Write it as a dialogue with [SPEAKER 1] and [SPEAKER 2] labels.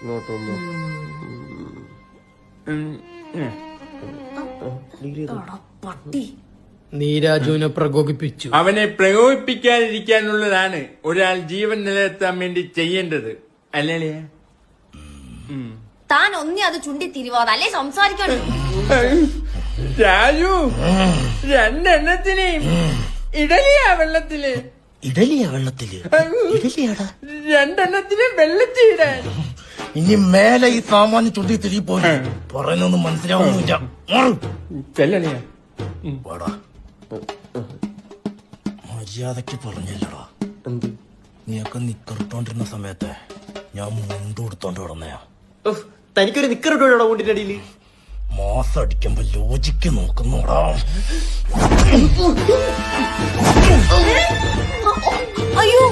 [SPEAKER 1] ഇങ്ങോട്ടൊന്ന്
[SPEAKER 2] പട്ടി
[SPEAKER 3] നീരാജുവിനെ പ്രകോപിപ്പിച്ചു.
[SPEAKER 4] അവനെ പ്രകോപിപ്പിക്കാതിരിക്കാനുള്ളതാണ് ഒരാൾ ജീവൻ നിലനിർത്താൻ വേണ്ടി ചെയ്യേണ്ടത്, അല്ലേ?
[SPEAKER 2] താൻ ഒന്നി അത് ചുണ്ടി തിരിവാതെ അല്ലേ സംസാരിക്കണു.
[SPEAKER 4] രാജു, രണ്ടെണ്ണത്തിനെയും ഇടലിയാ വെള്ളത്തില്.
[SPEAKER 5] ഇഡലിയാ വെള്ളത്തില്? ഇഡലിയാടാ.
[SPEAKER 4] രണ്ടെണ്ണത്തിനെ വെള്ളത്തിലിടാൻ.
[SPEAKER 5] ഇനി മേലെ ഈ സാമാന്യ ചുണ്ടി തിരി പോയി പറയുന്നൊന്നും മനസ്സിലാവുന്നില്ല. മര്യാദക്ക് പറഞ്ഞല്ലടാ.
[SPEAKER 1] എന്ത്?
[SPEAKER 5] നീയൊക്കെ നിക്കറിട്ടോണ്ടിരുന്ന സമയത്ത് ഞാൻ മുണ്ട് കൊടുത്തോണ്ട് കിടന്നയാ.
[SPEAKER 1] തനിക്കൊരു നിക്കറിട്ടോടാ മുണ്ടിന്റെ അടിയില്.
[SPEAKER 5] മാസം അടിക്കുമ്പോ ലോജിക്ക് നോക്കുന്നോടാ.
[SPEAKER 2] അയ്യോ